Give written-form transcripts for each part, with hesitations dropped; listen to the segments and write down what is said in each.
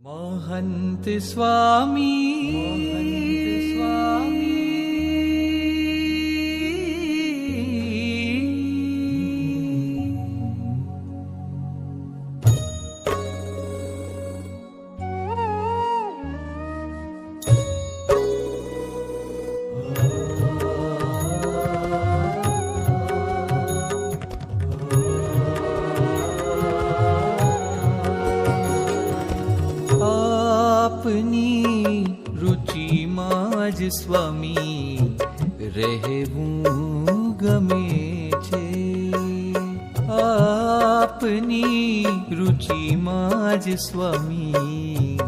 महंत स्वामी આપની રુચિમાં જ સ્વામી રહેવું ગમે છે. આપની રુચિમાં જ સ્વામી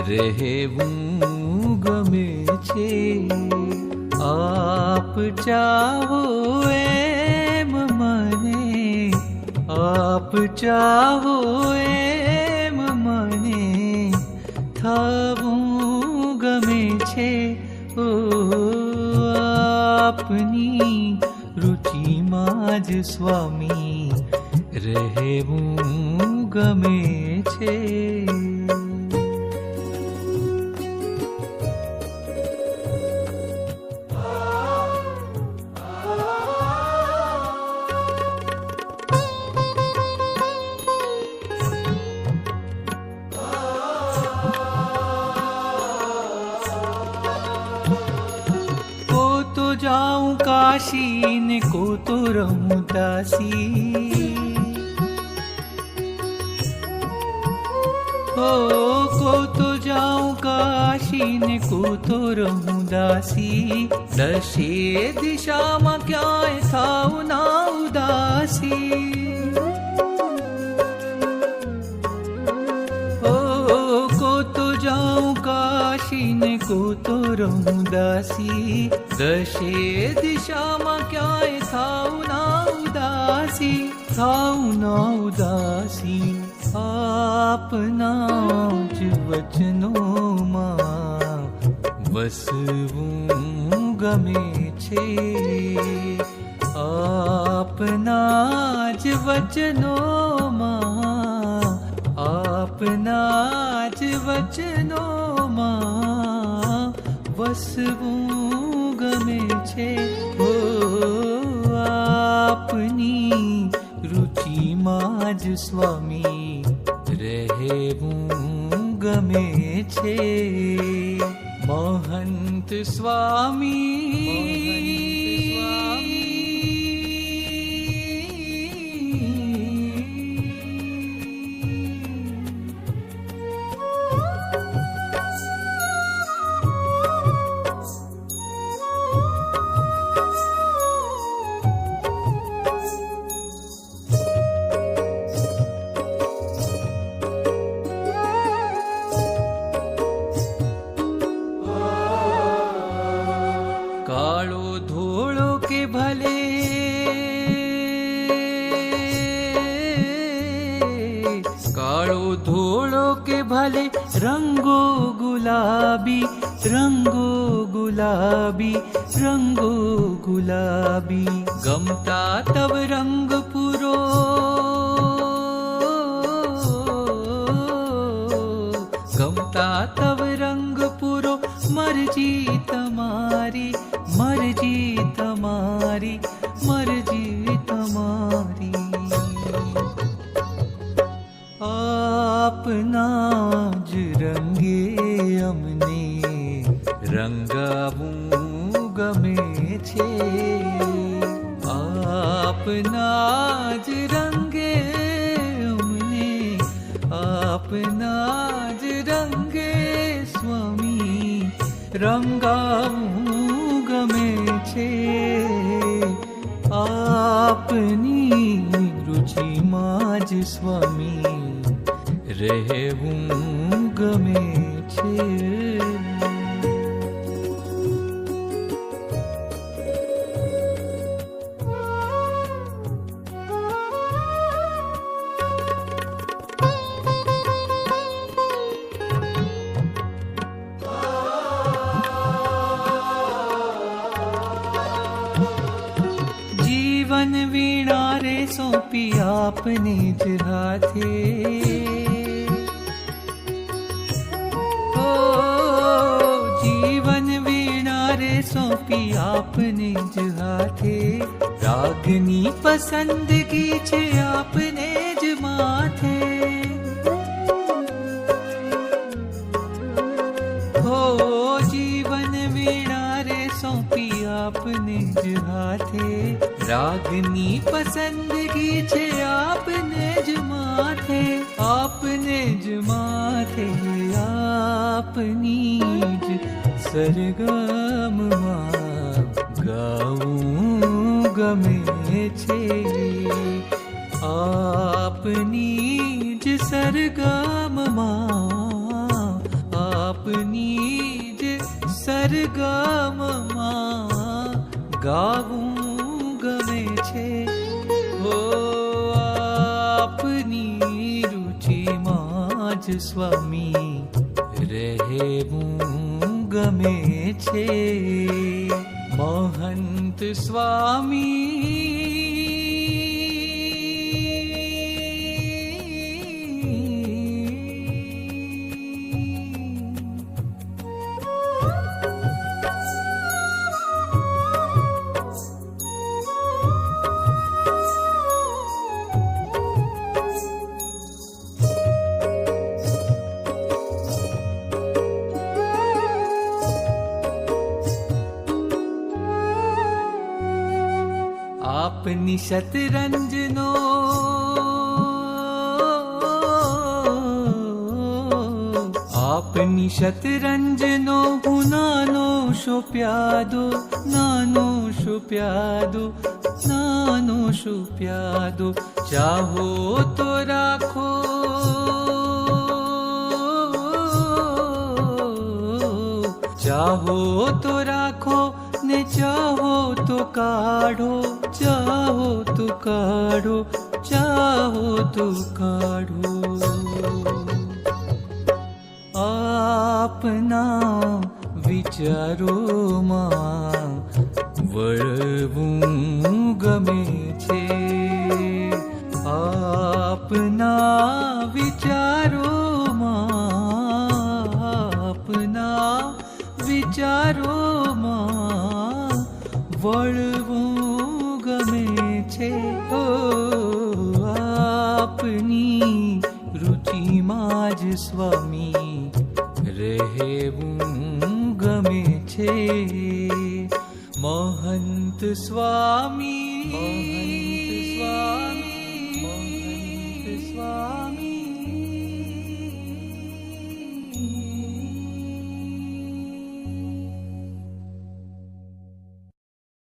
રહેવું ગમે છે. આપ ચાહો એમ મને, આપ ચાહો એમ મને થવું ગમે છે. ઓ આપની રુચિમાં જ સ્વામી રહેવું ગમે છે. जाऊं काशी ने को तो रहूं दासी, हो को तो जाऊं काशी ने को तो रहूं दासी. दशे दिशाમાં ક્યાંય થાઉં ના ઉદાસી. को तो जाऊं काशी ने को तो रहूं दासी. दशे दिशाમાં ક્યાંય થાઉં ના ઉદાસી, થાઉં ના ઉદાસી. આપના જ વચનોમાં વસવું ગમે છે. આપના જ વચનોમાં, આપના જ વચનોમાં વસવું ગમે છે. ઓ આપની રુચિમાં જ સ્વામી રહેવું ગમે છે. महंत स्वामी कालो धोलो के भले, कालो धोलो के भले रंगो गुलाबी, रंगो गुलाबी, रंगो गुलाबी. गमता तब रंग पुरो, गमता तब रंग पुरो. मर्जी તમારી, मर्जी તમારી, मर्जी તમારી. આપના જ રંગે અમને રંગાવું ગમે છે. આપના જ રંગે અમને, આપના જ રંગે સ્વામી રંગાવું ગમે છે. આપની રુચિમાં જ સ્વામી રહેવું ગમે છે. जीवन वीणा रे सौंपी आपने ज हाथे, સોંપી આપને જ હાથે, રાગની પસંદગી છે આપને જ માથે. હો જીવન વીણા રે સોંપી આપને જ હાથે, રાગની પસંદગી છે આપને જ માથે, આપને જ માથે. આપની જ સરગમમાં ગાવું ગમે છે, આપની જ સરગમમાં, આપની જ સરગમમાં ગાવું ગમે છે. ઓ આપની રુચિમાં જ સ્વામી રહેવું ગમે છે. મહંત સ્વામી આપની શતરંજનો આપની શતરંજનો હું નાનો શોપ્યાદો, નાનો શોપ્યાદો, નાનો શોપ્યાદો. ચાહો તો રાખો, ચાહો તો રાખો ને ચાહો તો કાઢો, ચાહો તો કાઢો, ચાહો તો કાઢો. આપના વિચારોમાં વળવું ગમે છે, આપના વિચારોમાં, આપના વિચારોમાં વળવું ગમે છે. ઓ આપની રુચિમાં જ સ્વામી રહેવું ગમે છે. મહંત સ્વામી, મહંત સ્વામી.